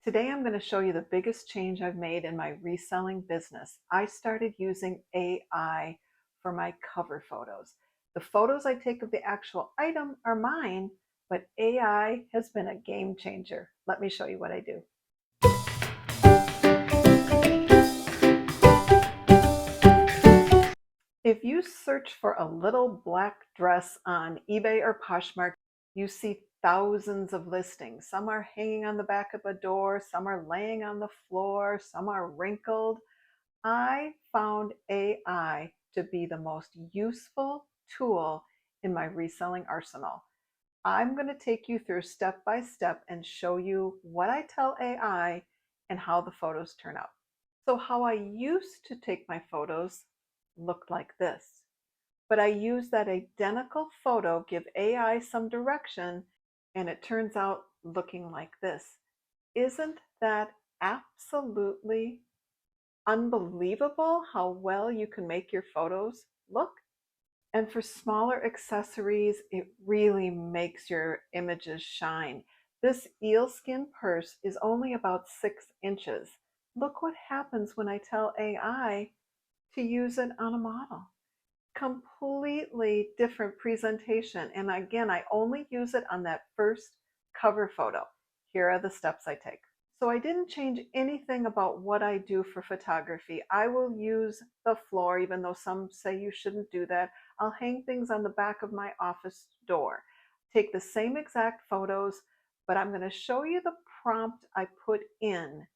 Today I'm going to show you the biggest change I've made in my reselling business. I started using AI for my cover photos. The photos I take of the actual item are mine, but AI has been a game changer. Let me show you what I do. If you search for a little black dress on eBay or Poshmark, you see thousands of listings. Some are hanging on the back of a door, some are laying on the floor, some are wrinkled. I found AI to be the most useful tool in my reselling arsenal. I'm going to take you through step by step and show you what I tell AI and how the photos turn out. So how I used to take my photos looked like this, but I use that identical photo, give AI some direction, and it turns out looking like this. Isn't that absolutely unbelievable how well you can make your photos look? And for smaller accessories, it really makes your images shine. This eelskin purse is only about 6 inches. Look what happens when I tell AI to use it on a model. Completely different presentation. And again, I only use it on that first cover photo. Here are the steps I take. So I didn't change anything about what I do for photography. I will use the floor, even though some say you shouldn't do that. I'll hang things on the back of my office door. Take the same exact photos, but I'm going to show you the prompt I put in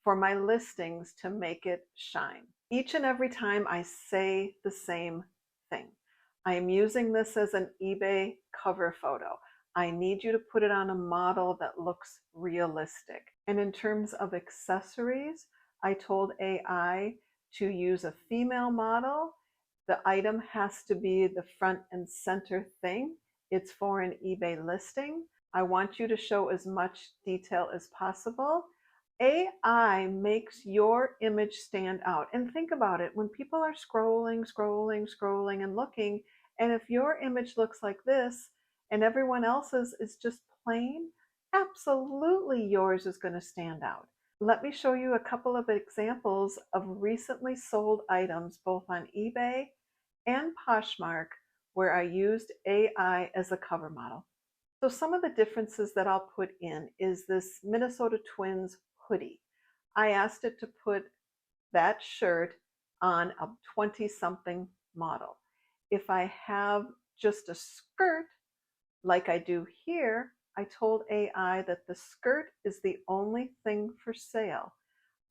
for my listings to make it shine. Each and every time I say the same thing. I am using this as an eBay cover photo. I need you to put it on a model that looks realistic. And in terms of accessories, I told AI to use a female model. The item has to be the front and center thing. It's for an eBay listing. I want you to show as much detail as possible. AI makes your image stand out. And think about it, when people are scrolling and looking, and if your image looks like this and everyone else's is just plain, absolutely yours is going to stand out. Let me show you a couple of examples of recently sold items both on eBay and Poshmark where I used AI as a cover model. So some of the differences that I'll put in is this Minnesota Twins hoodie. I asked it to put that shirt on a 20-something model. If I have just a skirt like I do here, I told AI that the skirt is the only thing for sale.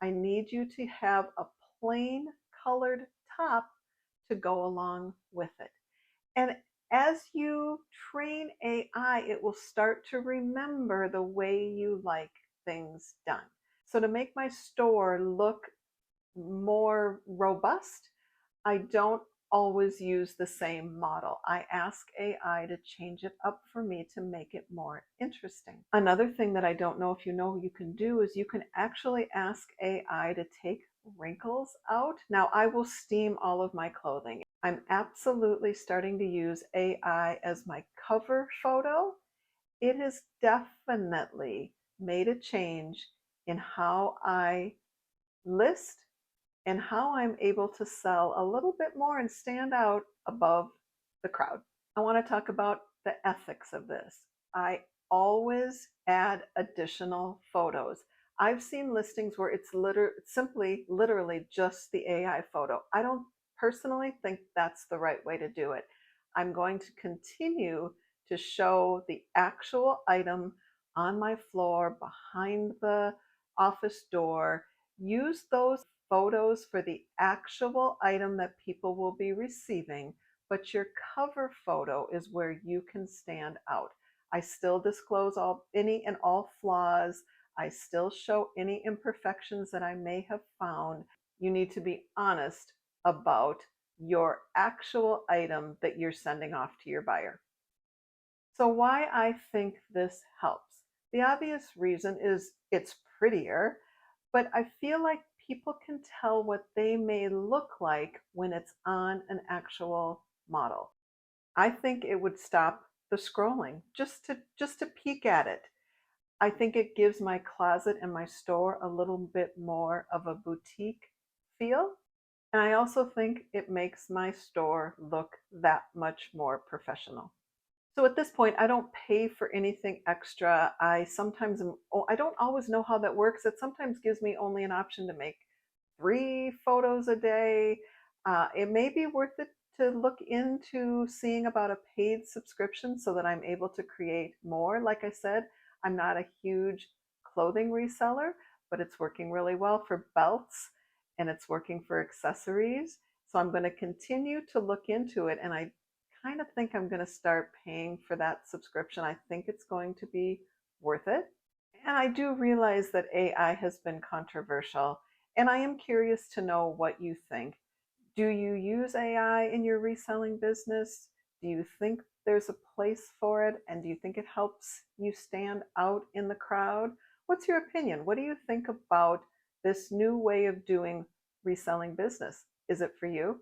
I need you to have a plain colored top to go along with it. And as you train AI, it will start to remember the way you like things done. So to make my store look more robust, I don't always use the same model. I ask AI to change it up for me to make it more interesting. Another thing that I don't know if you know you can do is you can actually ask AI to take wrinkles out. Now I will steam all of my clothing. I'm absolutely starting to use AI as my cover photo. It has definitely made a change in how I list and how I'm able to sell a little bit more and stand out above the crowd. I want to talk about the ethics of this. I always add additional photos. I've seen listings where it's literally just the AI photo. I don't personally think that's the right way to do it. I'm going to continue to show the actual item on my floor behind the office door. Use those photos for the actual item that people will be receiving, but your cover photo is where you can stand out. I still disclose any and all flaws. I still show any imperfections that I may have found. You need to be honest about your actual item that you're sending off to your buyer. So why I think this helps. The obvious reason is it's prettier, but I feel like people can tell what they may look like when it's on an actual model. I think it would stop the scrolling just to peek at it. I think it gives my closet and my store a little bit more of a boutique feel. And I also think it makes my store look that much more professional. So at this point, I don't pay for anything extra. I don't always know how that works. It sometimes gives me only an option to make 3 photos a day. It may be worth it to look into seeing about a paid subscription so that I'm able to create more. Like I said, I'm not a huge clothing reseller, but it's working really well for belts and it's working for accessories. So I'm going to continue to look into it, and I kind of think I'm going to start paying for that subscription. I think it's going to be worth it. And I do realize that AI has been controversial, and I am curious to know what you think. Do you use AI in your reselling business? Do you think there's a place for it? And do you think it helps you stand out in the crowd? What's your opinion? What do you think about this new way of doing reselling business? Is it for you?